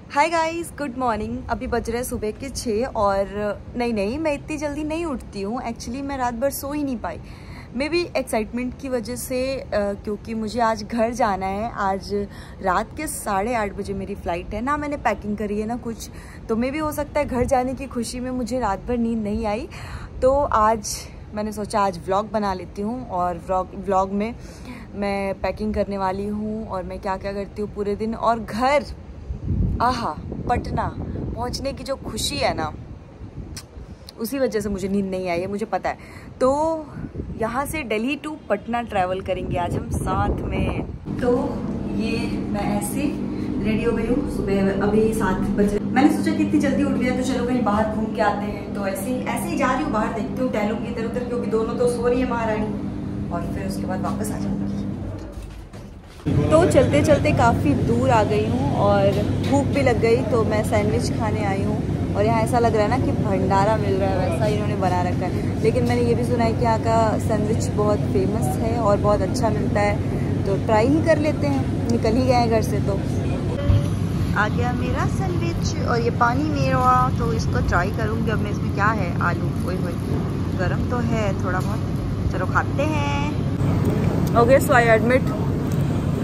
Hi guys, good morning. अभी बज रहे सुबह के 6 और नहीं मैं इतनी जल्दी नहीं उठती हूँ। एक्चुअली मैं रात भर सो ही नहीं पाई। मे बी एक्साइटमेंट की वजह से क्योंकि मुझे आज घर जाना है। आज रात के 8:30 बजे मेरी फ़्लाइट है ना। मैंने पैकिंग करी है ना कुछ, तो मे भी हो सकता है घर जाने की खुशी में मुझे रात भर नींद नहीं आई। तो आज मैंने सोचा आज व्लॉग बना लेती हूँ और व्लॉग में मैं पैकिंग करने वाली हूँ और मैं क्या क्या करती हूँ पूरे दिन। और घर पटना पहुंचने की जो खुशी है ना, उसी वजह से मुझे नींद नहीं आई है, मुझे पता है। तो यहाँ से दिल्ली टू पटना ट्रैवल करेंगे आज हम साथ में। तो ये मैं ऐसे रेडी हो गई हूँ। सुबह अभी 7 बजे मैंने सोचा कि इतनी जल्दी उठ गया तो चलो कहीं बाहर घूम के आते हैं। तो ऐसे ही जा रही हूँ, बाहर देखती हूँ, टहलूंगी इधर उधर, क्योंकि दोनों तो सो रही है महारानी, और फिर उसके बाद वापस आ जाऊंगी। तो चलते चलते काफ़ी दूर आ गई हूँ और भूख भी लग गई, तो मैं सैंडविच खाने आई हूँ। और यहाँ ऐसा लग रहा है ना कि भंडारा मिल रहा है, वैसा इन्होंने बना रखा है। लेकिन मैंने ये भी सुना है कि यहाँ का सैंडविच बहुत फेमस है और बहुत अच्छा मिलता है, तो ट्राई ही कर लेते हैं। निकल ही गए हैं घर से। तो आ गया मेरा सैंडविच और ये पानी मेरा, तो इसको ट्राई करूँगी। अब मैं इसमें क्या है, आलू, ओए गरम तो है थोड़ा बहुत, चलो खाते हैं। ओके, सो आई एडमिट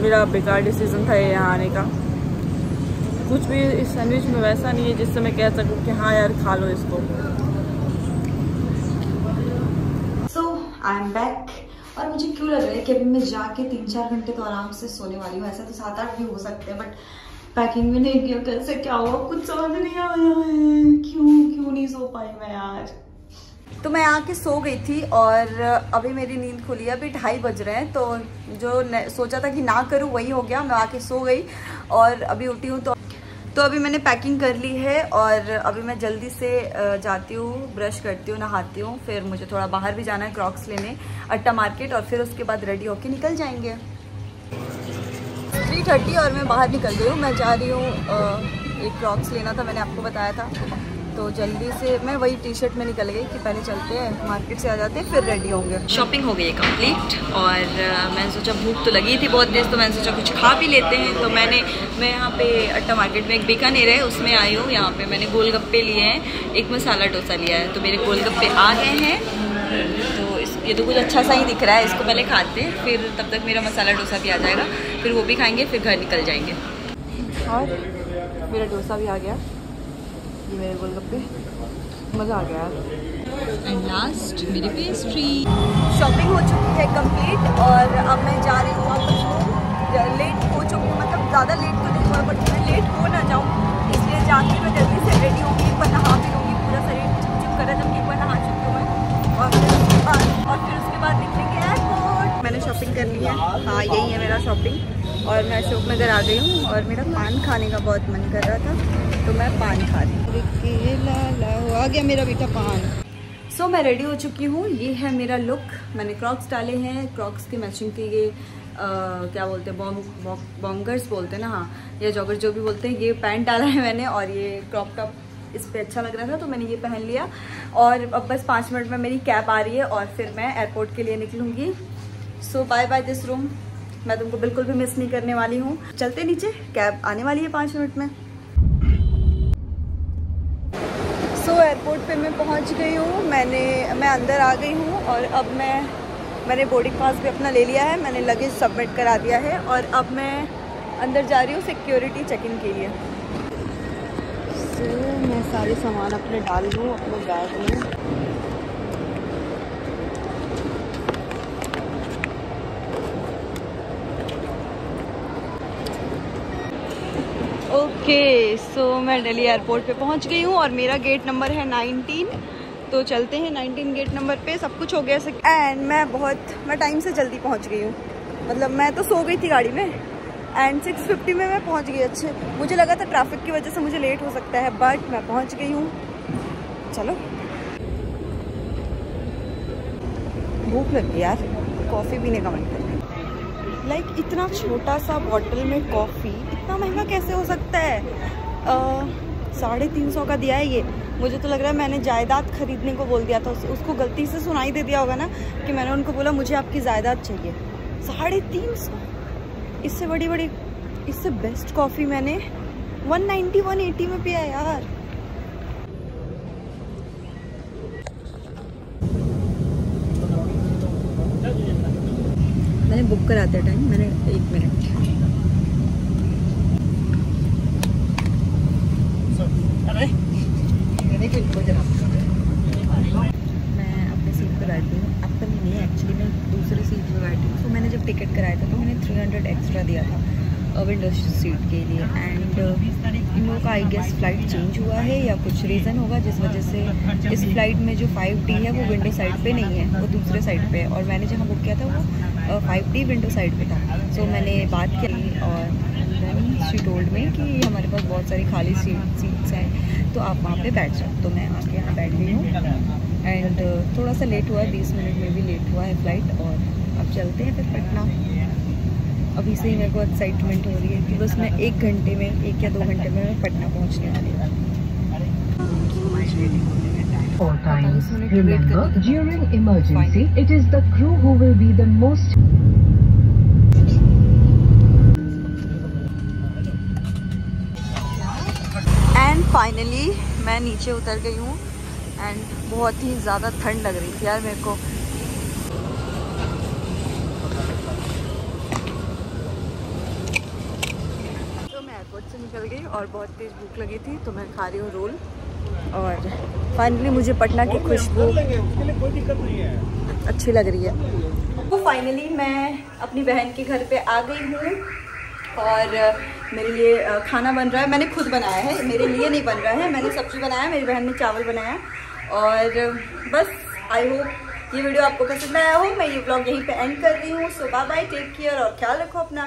मेरा बेकार डिसीजन था ये यहाँ आने का। कुछ भी इस सैंडविच में वैसा नहीं है जिससे मैं कह सकूँ कि हाँ यार खा लो इसको। सो आई एम बैक। और मुझे क्यों लग रहा है कि अभी मैं जाके 3-4 घंटे तो आराम से सोने वाली हूँ। ऐसा तो 7-8 भी हो सकते हैं, बट पैकिंग भी नहीं किया। कैसे क्या हुआ कुछ समझ नहीं आया है। क्यों नहीं सो पाई मैं आज। तो मैं आके सो गई थी और अभी मेरी नींद खुली है। अभी 2:30 बज रहे हैं, तो जो सोचा था कि ना करूँ वही हो गया। मैं आके सो गई और अभी उठी हूँ। तो अभी मैंने पैकिंग कर ली है और अभी मैं जल्दी से जाती हूँ, ब्रश करती हूँ, नहाती हूँ। फिर मुझे थोड़ा बाहर भी जाना है, क्रॉक्स लेने, अट्टा मार्केट, और फिर उसके बाद रेडी होके निकल जाएंगे। 3:30 और मैं बाहर निकल गई हूँ। मैं जा रही हूँ, एक क्रॉक्स लेना था, मैंने आपको बताया था। तो जल्दी से मैं वही टी-शर्ट में निकल गई कि पहले चलते हैं मार्केट से, आ जाते हैं फिर रेडी होंगे। शॉपिंग हो गई है कंप्लीट और मैंने सोचा भूख तो लगी थी बहुत तेज़, तो मैंने सोचा कुछ खा भी लेते हैं। तो मैं यहाँ पे अट्टा मार्केट में एक बीकानेर है उसमें आई हूँ। यहाँ पे मैंने गोलगप्पे लिए हैं, एक मसाला डोसा लिया है। तो मेरे गोलगप्पे आ गए हैं। तो ये तो कुछ अच्छा सा ही दिख रहा है, इसको पहले खाते हैं, फिर तब तक मेरा मसाला डोसा भी आ जाएगा, फिर वो भी खाएंगे, फिर घर निकल जाएंगे। और मेरा डोसा भी आ गया, ये मेरे गोलगप्पे, मज़ा आ गया। एंड लास्ट मेरी पेस्ट्री। शॉपिंग हो चुकी है कंप्लीट और अब मैं जा रही हूँ वापस। लेट हो चुकी हूँ, मतलब ज़्यादा लेट तो नहीं हुआ, बट मैं लेट हो ना जाऊँ इसलिए जाके मैं जल्दी से रेडी होंगी। एक बार नहा भी लूँगी, पूरा शरीर चिपचिप कर रहा है, जब एक बार नहा चुकी हूँ मैं। और फिर उसके बाद निकलेंगे एयरपोर्ट। मैंने शॉपिंग कर ली है, हाँ यही है मेरा शॉपिंग। और मैं अशोक नगर आ गई हूँ और मेरा पान खाने का बहुत मन कर रहा था, तो मैं पान खा रही हूँ। आ गया मेरा बेटा पान। सो मैं रेडी हो चुकी हूँ। ये है मेरा लुक। मैंने क्रॉक्स डाले हैं, क्रॉक्स के मैचिंग के ये क्या बोलते हैं, बॉन्गर्स बोलते हैं ना, हाँ, या जॉगर जो भी बोलते हैं। ये पैंट डाला है मैंने और ये क्रॉप टॉप इस पर अच्छा लग रहा था, तो मैंने ये पहन लिया। और अब बस 5 मिनट में मेरी कैब आ रही है और फिर मैं एयरपोर्ट के लिए निकलूँगी। सो बाय बाय दिस रूम। मैं तुमको बिल्कुल भी मिस नहीं करने वाली हूँ। चलते नीचे, कैब आने वाली है 5 मिनट में। सो एयरपोर्ट पे मैं पहुँच गई हूँ। मैं अंदर आ गई हूँ और अब मैंने बोर्डिंग पास भी अपना ले लिया है, मैंने लगेज सबमिट करा दिया है और अब मैं अंदर जा रही हूँ सिक्योरिटी चेक इन के लिए। सो मैं सारे सामान अपने डाल दूँ अपने बैग में। ओके, सो मैं दिल्ली एयरपोर्ट पे पहुंच गई हूँ और मेरा गेट नंबर है 19। तो चलते हैं 19 गेट नंबर पे। सब कुछ हो गया एंड मैं टाइम से जल्दी पहुंच गई हूँ। मतलब मैं तो सो गई थी गाड़ी में एंड 6:50 में मैं पहुंच गई। अच्छे, मुझे लगा था ट्रैफिक की वजह से मुझे लेट हो सकता है, बट मैं पहुंच गई हूँ। चलो, भूख लग गई यार, कॉफ़ी पीने का मन कर रहा है। लाइक इतना छोटा सा बॉटल में कॉफ़ी इतना महंगा कैसे हो सकता है। 350 का दिया है ये। मुझे तो लग रहा है मैंने जायदाद खरीदने को बोल दिया था, उसको गलती से सुनाई दे दिया होगा ना कि मैंने उनको बोला मुझे आपकी जायदाद चाहिए। 350, इससे बेस्ट कॉफ़ी मैंने 190 180 में पिया यार। मैंने बुक कराते टाइम मैंने 1 मिनट मैं अपने सीट पर बैठी हूँ। अपनी नहीं, एक्चुअली मैं दूसरे सीट पर बैठी हूँ। तो मैंने जब टिकट कराया था तो मैंने 300 एक्स्ट्रा दिया था विंडो सीट के लिए। एंड इन लोगों का आई गेस फ़्लाइट चेंज हुआ है या कुछ रीज़न होगा जिस वजह से इस फ्लाइट में जो 5D है वो विंडो साइड पे नहीं है, वो दूसरे साइड पे है। और मैंने जहाँ बुक किया था वो 5D विंडो साइड पे था। सो मैंने बात की और शी टोल्ड में कि हमारे पास बहुत सारी खाली सीट्स हैं तो आप वहाँ पे बैठ जाओ। तो मैं आके यहाँ बैठ गई हूँ। एंड थोड़ा सा लेट हुआ है, 20 मिनट में भी लेट हुआ है फ़्लाइट। और अब चलते हैं फिर पटना। अभी से ही मेरे को एक्साइटमेंट हो रही है कि बस मैं 1 घंटे में 1 या 2 घंटे में मैं पटना पहुँचने वाली हूँ। Remember, during emergency, it is the crew who will be the most. And finally मैं नीचे उतर गई हूँ। एंड बहुत ही ज़्यादा ठंड लग रही थी यार मेरे को। तो मैं एयरपोर्ट से निकल गई और बहुत तेज़ भूख लगी थी तो मैं खा रही हूँ रोल। और फाइनली मुझे पटना की खुशबू अच्छी लग रही है। तो फाइनली मैं अपनी बहन के घर पे आ गई हूँ और मेरे लिए खाना बन रहा है। मैंने खुद बनाया है, मेरे लिए नहीं बन रहा है। मैंने सब्जी बनाया, मेरी बहन ने चावल बनाया। और बस आई होप ये वीडियो आपको पसंद आया हो। मैं ये व्लॉग यहीं पे एंड कर रही हूँ। सो बाय बाय, टेक केयर और ख्याल रखो अपना।